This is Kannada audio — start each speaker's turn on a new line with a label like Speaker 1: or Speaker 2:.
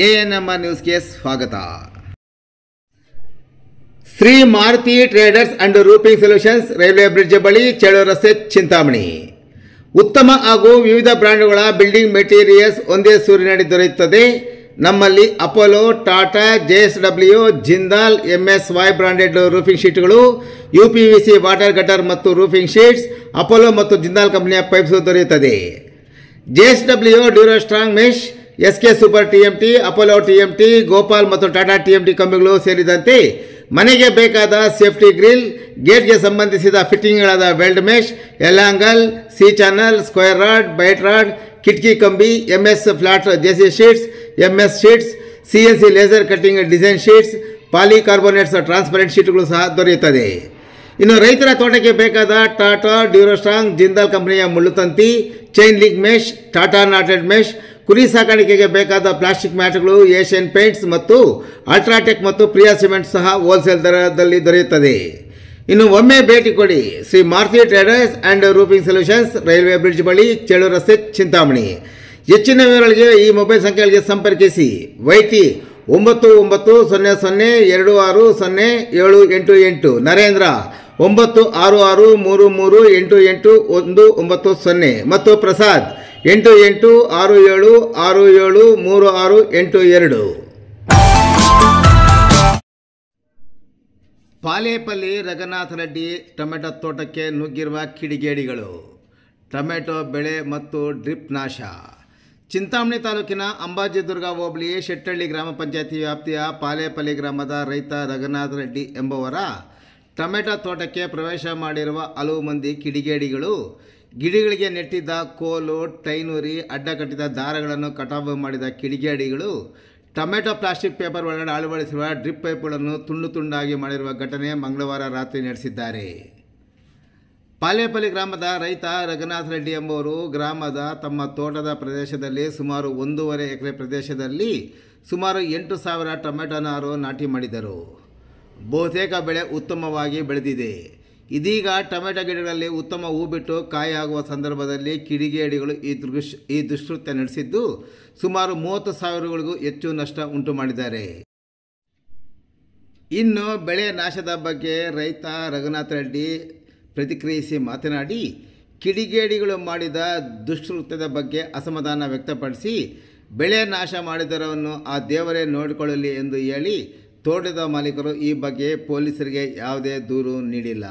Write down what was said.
Speaker 1: ಎಎನ್ಎಂಆರ್ ನ್ಯೂಸ್ಗೆ ಸ್ವಾಗತ. Shri Maruti traders and roofing solutions, railway bridge ಬಳಿ, ಚೇಳೂರು ರಸ್ತೆ, ಚಿಂತಾಮಣಿ. ಉತ್ತಮ ಹಾಗೂ ವಿವಿಧ ಬ್ರ್ಯಾಂಡ್ಗಳ ಬಿಲ್ಡಿಂಗ್ ಮೆಟೀರಿಯಲ್ಸ್ ಒಂದೇ ಸೂರಿನಡಿ ದೊರೆಯುತ್ತದೆ. ನಮ್ಮಲ್ಲಿ Apollo, Tata, JSW, Jindal, MSY branded roofing ಶೀಟ್ಗಳು, UPVC ವಾಟರ್ ಗಟರ್ ಮತ್ತು ರೂಫಿಂಗ್ ಶೀಟ್ಸ್, ಅಪೋಲೋ ಮತ್ತು ಜಿಂದಾಲ್ ಕಂಪನಿಯ ಪೈಪ್ಸ್ ದೊರೆಯುತ್ತದೆ. JSW durostrong mesh, SK super TMT, Apollo TMT, Gopal ಮತ್ತು ಟಾಟಾ TMT ಕಂಬಿಗಳು ಸೇರಿದಂತೆ ಮನೆಗೆ ಬೇಕಾದ ಸೇಫ್ಟಿ ಗ್ರಿಲ್, ಗೇಟ್ಗೆ ಸಂಬಂಧಿಸಿದ ಫಿಟ್ಟಿಂಗ್ಗಳಾದ weld mesh, L angle, C channel, square rod, ಬೈಟ್ ರಾಡ್, ಕಿಟಕಿ ಕಂಬಿ, MS flat JC sheets, MS sheets, CNC laser cutting design sheets, polycarbonates transparent ಶೀಟ್ಗಳು ಸಹ ದೊರೆಯುತ್ತದೆ. ಇನ್ನು ರೈತರ ತೋಟಕ್ಕೆ ಬೇಕಾದ ಟಾಟಾ ಡ್ಯೂರೋಸ್ಟ್ರಾಂಗ್, ಜಿಂದಾಲ್ ಕಂಪನಿಯ ಮುಳ್ಳುತಂತಿ, chain link mesh, Tata knotted mesh, ಕುರಿ ಸಾಕಾಣಿಕೆಗೆ ಬೇಕಾದ ಪ್ಲಾಸ್ಟಿಕ್ ಮ್ಯಾಟ್ಗಳು, ಏಷ್ಯನ್ ಪೇಂಟ್ಸ್ ಮತ್ತು ಅಲ್ಟ್ರಾಟೆಕ್ ಮತ್ತು ಪ್ರಿಯಾ ಸಿಮೆಂಟ್ ಸಹ ಹೋಲ್ಸೇಲ್ ದರದಲ್ಲಿ ದೊರೆಯುತ್ತದೆ. ಇನ್ನು ಒಮ್ಮೆ ಭೇಟಿ ಕೊಡಿ Shri Maruti traders and roofing solutions, railway bridge ಬಳಿ, ಚೇಳೂರು ರಸ್ತೆ, ಚಿಂತಾಮಣಿ. ಹೆಚ್ಚಿನ ವಿವರಗಳಿಗೆ ಈ ಮೊಬೈಲ್ ಸಂಖ್ಯೆಗಳಿಗೆ ಸಂಪರ್ಕಿಸಿ. YT 991260260788. ನರೇಂದ್ರ 9663388190 ಮತ್ತು ಪ್ರಸಾದ್ 8867673682. ಪಾಲೇಪಲ್ಲಿ ರಘುನಾಥ ರೆಡ್ಡಿ ಟೊಮೆಟೊ ತೋಟಕ್ಕೆ ನುಗ್ಗಿರುವ ಕಿಡಿಗೇಡಿಗಳು, ಟೊಮೆಟೊ ಬೆಳೆ ಮತ್ತು ಡ್ರಿಪ್ ನಾಶ. ಚಿಂತಾಮಣಿ ತಾಲೂಕಿನ ಅಂಬಾಜಿದುರ್ಗ ಹೋಬಳಿ ಶೆಟ್ಟಳ್ಳಿ ಗ್ರಾಮ ಪಂಚಾಯತಿ ವ್ಯಾಪ್ತಿಯ ಪಾಲೇಪಲ್ಲಿ ಗ್ರಾಮದ ರೈತ ರಘುನಾಥ ರೆಡ್ಡಿ ಎಂಬುವರ ಟೊಮೆಟೊ ತೋಟಕ್ಕೆ ಪ್ರವೇಶ ಮಾಡಿರುವ ಹಲವು ಮಂದಿ ಕಿಡಿಗೇಡಿಗಳು ಗಿಡಗಳಿಗೆ ನೆಟ್ಟಿದ್ದ ಕೋಲು, ಟೈನೂರಿ, ಅಡ್ಡ ಕಟ್ಟಿದ ದಾರಗಳನ್ನು ಕಟಾವು ಮಾಡಿದ ಕಿಡಿಗೇಡಿಗಳು ಟೊಮೆಟೊ ಪ್ಲಾಸ್ಟಿಕ್ ಪೇಪರ್ ಒಳಗಡೆ ಅಳವಡಿಸಿರುವ ಡ್ರಿಪ್ ಪೈಪ್ಗಳನ್ನು ತುಂಡು ತುಂಡಾಗಿ ಮಾಡಿರುವ ಘಟನೆ ಮಂಗಳವಾರ ರಾತ್ರಿ ನಡೆಸಿದ್ದಾರೆ. ಪಾಲೇಪಲ್ಲಿ ಗ್ರಾಮದ ರೈತ ರಘುನಾಥ ರೆಡ್ಡಿ ಎಂಬುವರು ಗ್ರಾಮದ ತಮ್ಮ ತೋಟದ ಪ್ರದೇಶದಲ್ಲಿ ಸುಮಾರು 1.5 ಎಕರೆ ಪ್ರದೇಶದಲ್ಲಿ ಸುಮಾರು 8,000 ಟೊಮೆಟೊ ನಾರು ನಾಟಿ ಮಾಡಿದರು. ಬಹುತೇಕ ಬೆಳೆ ಉತ್ತಮವಾಗಿ ಬೆಳೆದಿದೆ. ಇದೀಗ ಟೊಮೆಟೊ ಗಿಡಗಳಲ್ಲಿ ಉತ್ತಮ ಹೂ ಬಿಟ್ಟು ಕಾಯಿ ಆಗುವ ಸಂದರ್ಭದಲ್ಲಿ ಕಿಡಿಗೇಡಿಗಳು ಈ ದುಷ್ಕೃತ್ಯ ನಡೆಸಿದ್ದು ಸುಮಾರು 30,000ಗಳಿಗೂ ಹೆಚ್ಚು ನಷ್ಟ ಉಂಟು ಮಾಡಿದ್ದಾರೆ. ಇನ್ನು ಬೆಳೆ ನಾಶದ ಬಗ್ಗೆ ರೈತ ರಘುನಾಥ ರೆಡ್ಡಿ ಪ್ರತಿಕ್ರಿಯಿಸಿ ಮಾತನಾಡಿ, ಕಿಡಿಗೇಡಿಗಳು ಮಾಡಿದ ದುಷ್ಕೃತ್ಯದ ಬಗ್ಗೆ ಅಸಮಾಧಾನ ವ್ಯಕ್ತಪಡಿಸಿ, ಬೆಳೆ ನಾಶ ಮಾಡಿದವರನ್ನು ಆ ದೇವರೇ ನೋಡಿಕೊಳ್ಳಲಿ ಎಂದು ಹೇಳಿ, ತೋಟದ ಮಾಲೀಕರು ಈ ಬಗ್ಗೆ ಪೊಲೀಸರಿಗೆ ಯಾವುದೇ ದೂರು ನೀಡಿಲ್ಲ.